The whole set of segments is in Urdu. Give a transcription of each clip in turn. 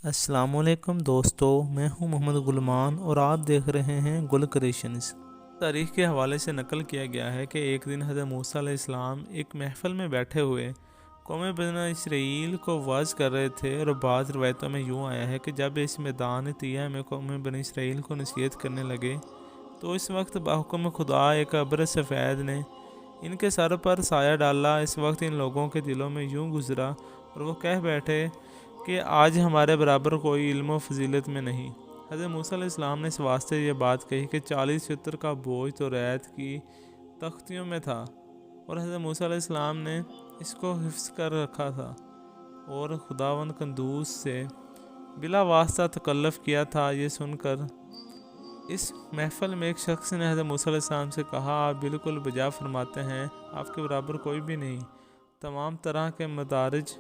السلام علیکم دوستو، میں ہوں محمد غلمان اور آپ دیکھ رہے ہیں گل کریشنز۔ تاریخ کے حوالے سے نقل کیا گیا ہے کہ ایک دن حضرت موسیٰ علیہ السلام ایک محفل میں بیٹھے ہوئے قوم بنی اسرائیل کو واعظ کر رہے تھے، اور بعض روایتوں میں یوں آیا ہے کہ جب اس میدان طیہ میں قوم بنی اسرائیل کو نصیحت کرنے لگے تو اس وقت بحکم خدا ایک ابر سفید نے ان کے سر پر سایہ ڈالا۔ اس وقت ان لوگوں کے دلوں میں یوں گزرا اور وہ کہہ بیٹھے کہ آج ہمارے برابر کوئی علم و فضیلت میں نہیں۔ حضرت موسیٰ علیہ السلام نے اس واسطے یہ بات کہی کہ 40 فطر کا بوجھ تو ریت کی تختیوں میں تھا، اور حضرت موسیٰ علیہ السلام نے اس کو حفظ کر رکھا تھا اور خداوند قدوس سے بلا واسطہ تکلف کیا تھا۔ یہ سن کر اس محفل میں ایک شخص نے حضرت موسیٰ علیہ السلام سے کہا، آپ بالکل بجا فرماتے ہیں، آپ کے برابر کوئی بھی نہیں، تمام طرح کے مدارج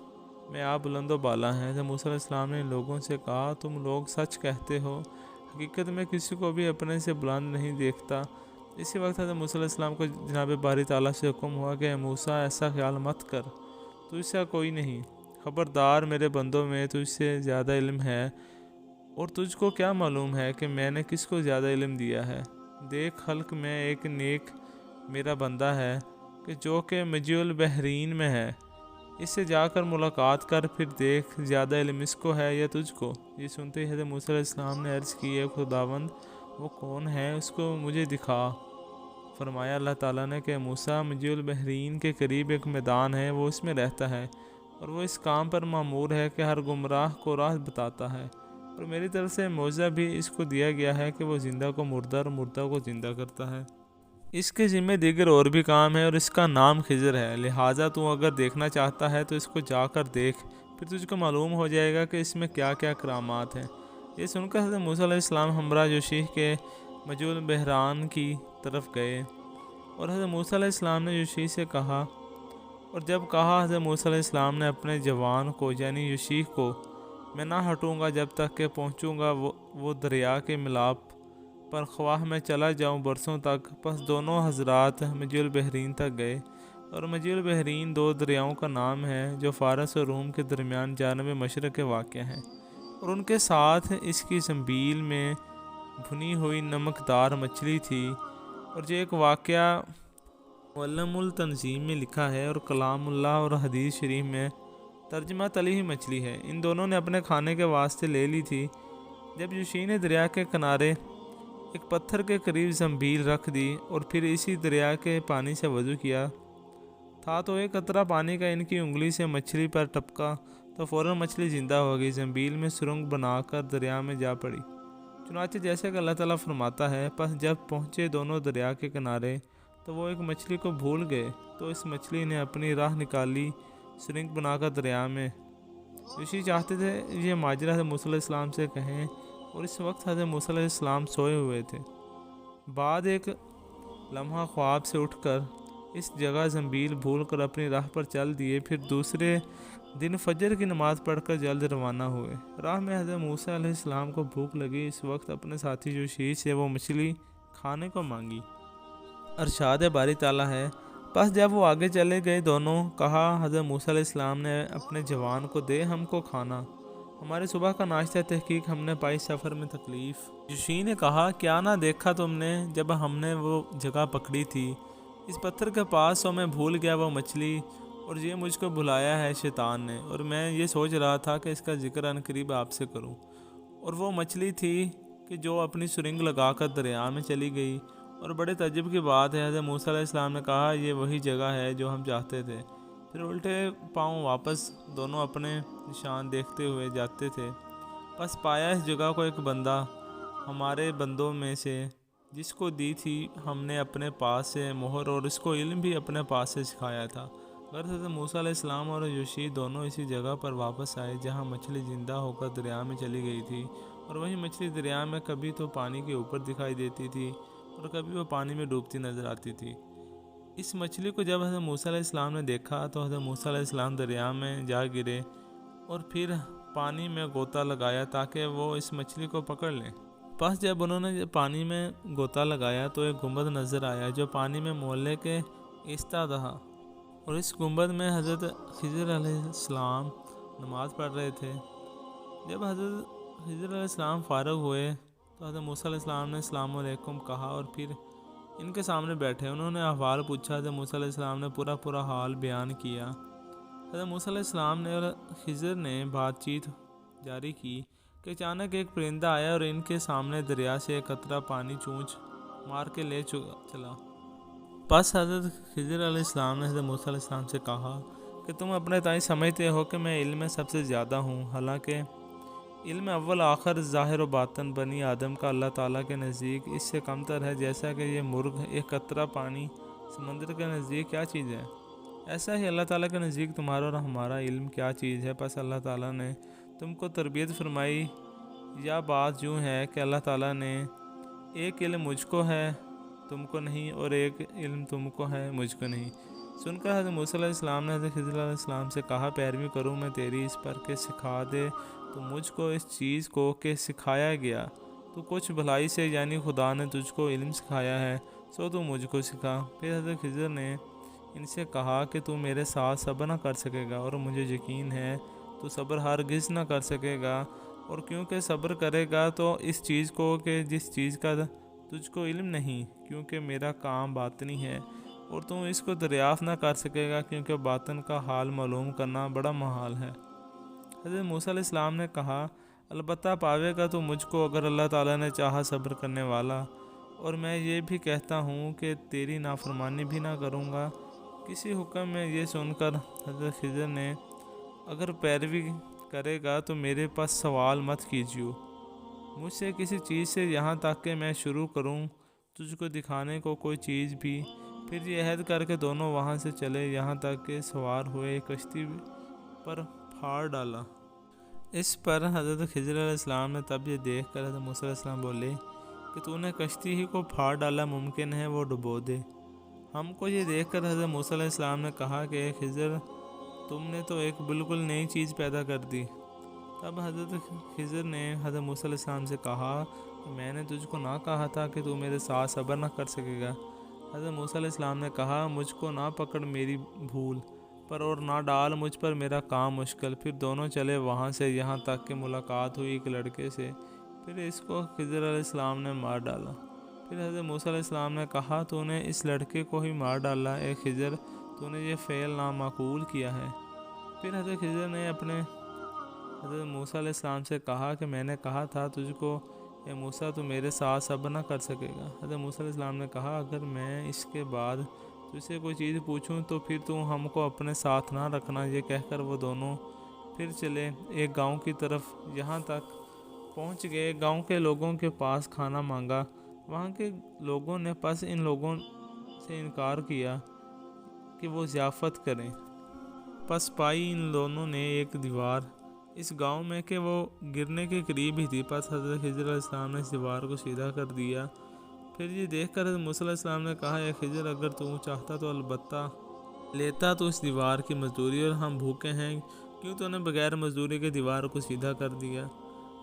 میں آپ بلند و بالا ہیں۔ حضرت موسیٰ علیہ السلام نے لوگوں سے کہا، تم لوگ سچ کہتے ہو، حقیقت میں کسی کو بھی اپنے سے بلند نہیں دیکھتا۔ اسی وقت حضرت موسیٰ علیہ السلام کو جناب باری تعالیٰ سے حکم ہوا کہ اے موسیٰ، ایسا خیال مت کر، تجھ سے کوئی نہیں، خبردار، میرے بندوں میں تجھ سے زیادہ علم ہے، اور تجھ کو کیا معلوم ہے کہ میں نے کس کو زیادہ علم دیا ہے؟ دیکھ، خلق میں ایک نیک میرا بندہ ہے کہ جو کہ مجیع البحرین میں ہے، اس سے جا کر ملاقات کر، پھر دیکھ زیادہ علم اس کو ہے یا تجھ کو۔ یہ سنتے ہی حضرت موسیٰ علیہ السلام نے عرض کی، اے خداوند، وہ کون ہے؟ اس کو مجھے دکھا۔ فرمایا اللہ تعالیٰ نے کہ موسیٰ، مجیع البحرین کے قریب ایک میدان ہے، وہ اس میں رہتا ہے، اور وہ اس کام پر مامور ہے کہ ہر گمراہ کو راہ بتاتا ہے، اور میری طرف سے معجزہ بھی اس کو دیا گیا ہے کہ وہ زندہ کو مردہ اور مردہ کو زندہ کرتا ہے۔ اس کے ذمہ دیگر اور بھی کام ہے، اور اس کا نام خضر ہے، لہٰذا تو اگر دیکھنا چاہتا ہے تو اس کو جا کر دیکھ، پھر تجھ کو معلوم ہو جائے گا کہ اس میں کیا کیا کرامات ہیں۔ یہ سن کر حضرت موسیٰ علیہ السلام ہمراہ یوشیع کے مجیع البحران کی طرف گئے، اور حضرت موسیٰ علیہ السلام نے یوشیع سے کہا، اور جب کہا حضرت موسیٰ علیہ السلام نے اپنے جوان کو یعنی یوشیع کو، میں نہ ہٹوں گا جب تک کہ پہنچوں گا وہ دریا کے ملاپ پر، خواہ میں چلا جاؤں برسوں تک۔ پس دونوں حضرات مجیع البحرین تک گئے، اور مجیع البحرین دو دریاؤں کا نام ہے جو فارس اور روم کے درمیان جانب مشرق کے واقع ہیں، اور ان کے ساتھ اس کی زنبیل میں بھنی ہوئی نمکدار مچھلی تھی، اور جو ایک واقعہ معلم التنظیم میں لکھا ہے اور کلام اللہ اور حدیث شریف میں ترجمہ تلی ہوئی مچھلی ہے، ان دونوں نے اپنے کھانے کے واسطے لے لی تھی۔ جب یوشیع نے دریا کے کنارے ایک پتھر کے قریب زنبیل رکھ دی اور پھر اسی دریا کے پانی سے وضو کیا تھا، تو ایک قطرہ پانی کا ان کی انگلی سے مچھلی پر ٹپکا تو فوراً مچھلی زندہ ہو گئی، زنبیل میں سرنگ بنا کر دریا میں جا پڑی، چنانچہ جیسے کہ اللہ تعالیٰ فرماتا ہے۔ پس جب پہنچے دونوں دریا کے کنارے تو وہ ایک مچھلی کو بھول گئے، تو اس مچھلی نے اپنی راہ نکالی سرنگ بنا کر دریا میں۔ یوشیع چاہتے تھے یہ ماجرا حضرت موسیٰ علیہ السلام سے کہیں، اور اس وقت حضرت موسیٰ علیہ السلام سوئے ہوئے تھے۔ بعد ایک لمحہ خواب سے اٹھ کر اس جگہ زنبیل بھول کر اپنی راہ پر چل دیے، پھر دوسرے دن فجر کی نماز پڑھ کر جلد روانہ ہوئے۔ راہ میں حضرت موسیٰ علیہ السلام کو بھوک لگی، اس وقت اپنے ساتھی یوشیع سے وہ مچھلی کھانے کو مانگی۔ ارشاد باری تعالیٰ ہے، پس جب وہ آگے چلے گئے، دونوں کہا، حضرت موسیٰ علیہ السلام نے اپنے جوان کو، دے ہم کو کھانا، ہمارے صبح کا ناشتہ تحقیق ہم نے پائی سفر میں تکلیف۔ یوشیع نے کہا، کیا نہ دیکھا تم نے جب ہم نے وہ جگہ پکڑی تھی اس پتھر کے پاس، سو میں بھول گیا وہ مچھلی، اور یہ مجھ کو بھلایا ہے شیطان نے، اور میں یہ سوچ رہا تھا کہ اس کا ذکر عنقریب آپ سے کروں۔ اور وہ مچھلی تھی کہ جو اپنی سرنگ لگا کر دریا میں چلی گئی، اور بڑے تعجب کی بات ہے، حضرت موسیٰ علیہ السلام نے کہا، یہ وہی جگہ ہے جو ہم چاہتے تھے۔ پھر الٹے پاؤں واپس دونوں اپنے نشان دیکھتے ہوئے جاتے تھے۔ پس پایا اس جگہ کو ایک بندہ ہمارے بندوں میں سے، جس کو دی تھی ہم نے اپنے پاس سے مہر، اور اس کو علم بھی اپنے پاس سے سکھایا تھا۔ غرض حضرت موسیٰ علیہ السلام اور یوشیع دونوں اسی جگہ پر واپس آئے جہاں مچھلی زندہ ہو کر دریا میں چلی گئی تھی، اور وہی مچھلی دریا میں کبھی تو پانی کے اوپر دکھائی دیتی تھی اور کبھی وہ پانی میں ڈوبتی نظر آتی تھی۔ اس مچھلی کو جب حضرت موسیٰ علیہ السلام نے دیکھا تو حضرت موسیٰ علیہ السلام دریا میں جا گرے اور پھر پانی میں غوطہ لگایا تاکہ وہ اس مچھلی کو پکڑ لیں۔ پس جب انہوں نے پانی میں غوطہ لگایا تو ایک گنبد نظر آیا جو پانی میں مولے کے ایستا رہا، اور اس گنبد میں حضرت خضر علیہ السلام نماز پڑھ رہے تھے، جب حضرت خضر علیہ السلام فارغ ہوئے تو حضرت موسیٰ علیہ السلام نے السلام علیکم کہا اور پھر ان کے سامنے بیٹھے انہوں نے احوال پوچھا۔ حضرت موسیٰ علیہ السلام نے پورا حال بیان کیا۔ حضرت موسیٰ علیہ السلام نے اور خضر نے بات چیت جاری کی کہ اچانک ایک پرندہ آیا اور ان کے سامنے دریا سے ایک قطرہ پانی چونچ مار کے لے چلا۔ پس حضرت خضر علیہ السلام نے حضرت موسیٰ علیہ السلام سے کہا کہ تم اپنے تئیں سمجھتے ہو کہ میں علم میں سب سے زیادہ ہوں، حالانکہ علم اول آخر ظاہر و باطن بنی آدم کا اللہ تعالیٰ کے نزدیک اس سے کم تر ہے، جیسا کہ یہ مرغ ایک قطرہ پانی سمندر کے نزدیک کیا چیز ہے، ایسا ہی اللہ تعالیٰ کے نزدیک تمہارا اور ہمارا علم کیا چیز ہے۔ پس اللہ تعالیٰ نے تم کو تربیت فرمائی۔ یا بات یوں ہے کہ اللہ تعالیٰ نے ایک علم مجھ کو ہے تم کو نہیں، اور ایک علم تم کو ہے مجھ کو نہیں۔ سن کر حضرت موسیٰ علیہ السلام نے حضرت خضر علیہ السلام سے کہا پیروی کروں میں تیری اس پر کہ سکھا دے تو مجھ کو اس چیز کو کہ سکھایا گیا تو کچھ بھلائی سے، یعنی خدا نے تجھ کو علم سکھایا ہے سو تو مجھ کو سکھا۔ پھر حضرت خضر نے ان سے کہا کہ تو میرے ساتھ صبر نہ کر سکے گا، اور مجھے یقین ہے تو صبر ہرگز نہ کر سکے گا، اور کیونکہ صبر کرے گا تو اس چیز کو کہ جس چیز کا تجھ کو علم نہیں، کیونکہ میرا کام باطنی ہے اور تم اس کو دریافت نہ کر سکے گا، کیونکہ باطن کا حال معلوم کرنا بڑا محال ہے۔ حضرت موسیٰ علیہ السلام نے کہا البتہ پاوے گا تو مجھ کو اگر اللہ تعالیٰ نے چاہا صبر کرنے والا، اور میں یہ بھی کہتا ہوں کہ تیری نافرمانی بھی نہ کروں گا۔ کسی حکم میں یہ سن کر حضرت خضر نے اگر پیروی کرے گا تو میرے پاس سوال مت کیجیو مجھ سے کسی چیز سے، یہاں تک کہ میں شروع کروں تجھ کو دکھانے کو کوئی چیز بھی۔ پھر یہ عہد کر کے دونوں وہاں سے چلے، یہاں تک کہ سوار ہوئے کشتی پر پھاڑ ڈالا۔ اس پر حضرت خضر علیہ السلام نے تب یہ دیکھ کر حضرت موسیٰ علیہ السلام بولے کہ تو نے کشتی ہی کو پھاڑ ڈالا، ممکن ہے وہ ڈبو دے۔ ہم کو یہ دیکھ کر حضرت موسیٰ علیہ السلام نے کہا کہ اے خضر تم نے تو ایک بالکل نئی چیز پیدا کر دی۔ تب حضرت خضر نے حضرت موسیٰ علیہ السلام سے کہا کہ میں نے تجھ کو نہ کہا تھا کہ تو میرے ساتھ صبر نہ کر سکے گا۔ حضرت موسیٰ علیہ السلام نے کہا مجھ کو نہ پکڑ میری بھول پر، اور نہ ڈال مجھ پر میرا کام مشکل۔ پھر دونوں چلے وہاں سے، یہاں تک کہ ملاقات ہوئی ایک لڑکے سے، پھر اس کو خضر علیہ السلام نے مار ڈالا۔ پھر حضرت موسیٰ علیہ السلام نے کہا تو نے اس لڑکے کو ہی مار ڈالا، اے خضر تو نے یہ فعل نامعقول کیا ہے۔ پھر حضرت خضر نے اپنے حضرت موسیٰ علیہ السلام سے کہا کہ میں نے کہا تھا تجھ کو اے موسیٰ تو میرے ساتھ صبر نہ کر سکے گا۔ حضرت موسیٰ علیہ السلام نے کہا اگر میں اس کے بعد تجھ سے کوئی چیز پوچھوں تو پھر تو ہم کو اپنے ساتھ نہ رکھنا۔ یہ کہہ کر وہ دونوں پھر چلے ایک گاؤں کی طرف، یہاں تک پہنچ گئے گاؤں کے لوگوں کے پاس کھانا مانگا۔ وہاں کے لوگوں نے پس ان لوگوں سے انکار کیا کہ وہ ضیافت کریں۔ پس پائی ان دونوں نے ایک دیوار اس گاؤں میں کہ وہ گرنے کے قریب ہی تھی۔ پس حضرت خضر علیہ السلام نے اس دیوار کو سیدھا کر دیا۔ پھر یہ دیکھ کر حضرت موسیٰ علیہ السلام نے کہا اے خضر اگر تو چاہتا تو البتہ لیتا تو اس دیوار کی مزدوری، اور ہم بھوکے ہیں، کیوں تو نے بغیر مزدوری کے دیوار کو سیدھا کر دیا؟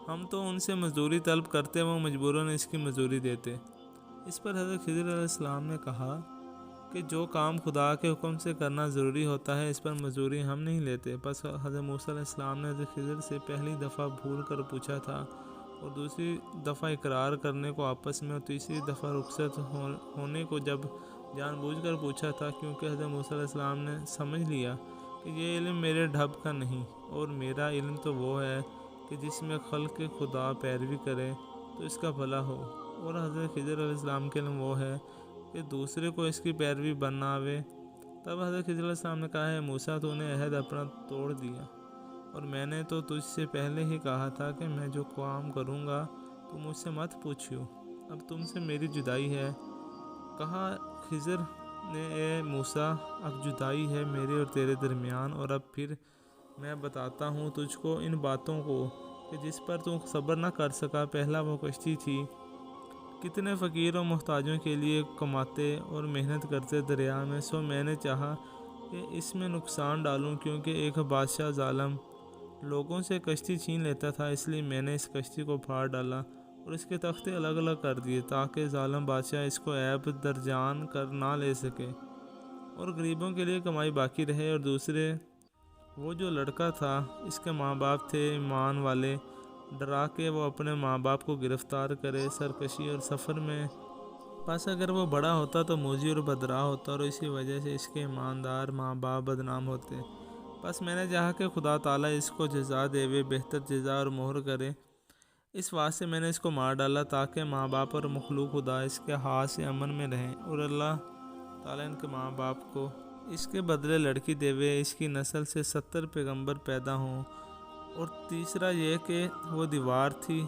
ہم تو ان سے مزدوری طلب کرتے، وہ مجبوراً اس کی مزدوری دیتے۔ اس پر حضرت خضر علیہ السلام نے کہا کہ جو کام خدا کے حکم سے کرنا ضروری ہوتا ہے اس پر مزدوری ہم نہیں لیتے۔ پس حضرت موسیٰ علیہ السلام نے حضرت خضر سے پہلی دفعہ بھول کر پوچھا تھا، اور دوسری دفعہ اقرار کرنے کو آپس میں، اور تیسری دفعہ رخصت ہونے کو جب جان بوجھ کر پوچھا تھا، کیونکہ حضرت موسیٰ علیہ السلام نے سمجھ لیا کہ یہ علم میرے ڈھب کا نہیں، اور میرا علم تو وہ ہے کہ جس میں خلق خدا پیروی کرے تو اس کا بھلا ہو، اور حضرت خضر علیہ السلام کے علم وہ ہے کہ دوسرے کو اس کی پیروی بننا آوے۔ تب حضرت خضر علیہ السلام نے کہا ہے موسیٰ تو نے عہد اپنا توڑ دیا، اور میں نے تو تجھ سے پہلے ہی کہا تھا کہ میں جو کام کروں گا تو مجھ سے مت پوچھیو، اب تم سے میری جدائی ہے۔ کہا خضر نے اے موسیٰ اب جدائی ہے میرے اور تیرے درمیان، اور اب پھر میں بتاتا ہوں تجھ کو ان باتوں کو کہ جس پر تو صبر نہ کر سکا۔ پہلا وہ کشتی تھی، کتنے فقیر و محتاجوں کے لیے کماتے اور محنت کرتے دریا میں، سو میں نے چاہا کہ اس میں نقصان ڈالوں، کیونکہ ایک بادشاہ ظالم لوگوں سے کشتی چھین لیتا تھا، اس لیے میں نے اس کشتی کو پھاڑ ڈالا اور اس کے تختے الگ الگ کر دیے، تاکہ ظالم بادشاہ اس کو عیب درجان کر نہ لے سکے اور غریبوں کے لیے کمائی باقی رہے۔ اور دوسرے وہ جو لڑکا تھا اس کے ماں باپ تھے ایمان والے، ڈرا کے وہ اپنے ماں باپ کو گرفتار کرے سرکشی اور سفر میں۔ بس اگر وہ بڑا ہوتا تو موذی اور بدراہ ہوتا، اور اسی وجہ سے اس کے ایماندار ماں باپ بدنام ہوتے۔ بس میں نے چاہا کہ خدا تعالیٰ اس کو جزا دے، بہتر جزا اور مہر کرے۔ اس واسطے میں نے اس کو مار ڈالا تاکہ ماں باپ اور مخلوق خدا اس کے ہاتھ سے امن میں رہیں، اور اللہ تعالیٰ ان کے ماں باپ کو اس کے بدلے لڑکی دے، اس کی نسل سے 70 پیغمبر پیدا ہوں۔ اور تیسرا یہ کہ وہ دیوار تھی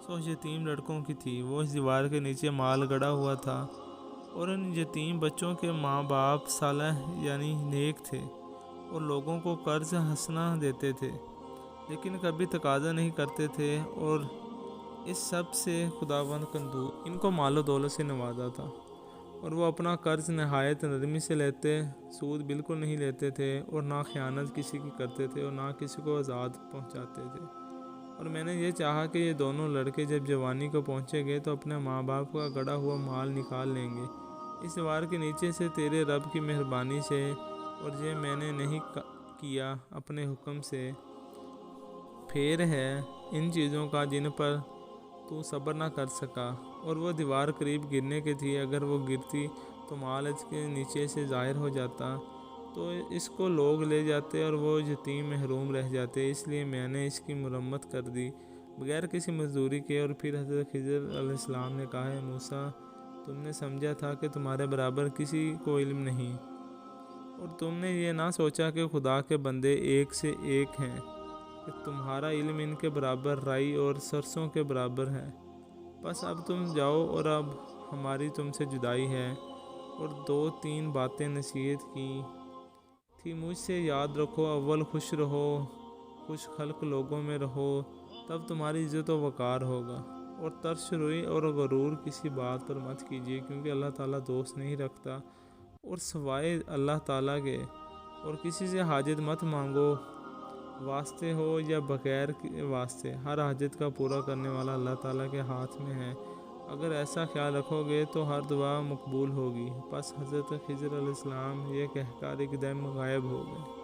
سو یتیم لڑکوں کی تھی، وہ اس دیوار کے نیچے مال گڑا ہوا تھا، اور ان یتیم بچوں کے ماں باپ صالح یعنی نیک تھے، اور لوگوں کو قرض حسنہ دیتے تھے، لیکن کبھی تقاضا نہیں کرتے تھے، اور اس سب سے خداوند قدوس ان کو مال و دولت سے نوازا تھا، اور وہ اپنا قرض نہایت نرمی سے لیتے، سود بالکل نہیں لیتے تھے، اور نہ خیانت کسی کی کرتے تھے، اور نہ کسی کو عذاب پہنچاتے تھے۔ اور میں نے یہ چاہا کہ یہ دونوں لڑکے جب جوانی کو پہنچیں گے تو اپنے ماں باپ کا گڑا ہوا مال نکال لیں گے اس دیوار کے نیچے سے تیرے رب کی مہربانی سے، اور یہ میں نے نہیں کیا اپنے حکم سے۔ پھر ہے ان چیزوں کا جن پر تو صبر نہ کر سکا، اور وہ دیوار قریب گرنے کی تھی، اگر وہ گرتی تو مال اس کے نیچے سے ظاہر ہو جاتا، تو اس کو لوگ لے جاتے اور وہ یتیم محروم رہ جاتے، اس لیے میں نے اس کی مرمت کر دی بغیر کسی مزدوری کے۔ اور پھر حضرت خضر علیہ السلام نے کہا، اے موسیٰ، تم نے سمجھا تھا کہ تمہارے برابر کسی کو علم نہیں، اور تم نے یہ نہ سوچا کہ خدا کے بندے ایک سے ایک ہیں، کہ تمہارا علم ان کے برابر رائی اور سرسوں کے برابر ہے۔ بس اب تم جاؤ، اور اب ہماری تم سے جدائی ہے۔ اور 2-3 باتیں نصیحت کی تھی مجھ سے یاد رکھو، اول خوش رہو، خوش خلق لوگوں میں رہو، تب تمہاری عزت و وقار ہوگا، اور ترس روئی اور غرور کسی بات پر مت کیجیے، کیونکہ اللہ تعالیٰ دوست نہیں رکھتا اور سوائے اللہ تعالیٰ کے، اور کسی سے حاجت مت مانگو، واسطے ہو یا بغیر واسطے، ہر حاجت کا پورا کرنے والا اللہ تعالیٰ کے ہاتھ میں ہے۔ اگر ایسا خیال رکھو گے تو ہر دعا مقبول ہوگی۔ پس حضرت خضر علیہ السلام یہ کہہ کر ایک دم غائب ہو گئے۔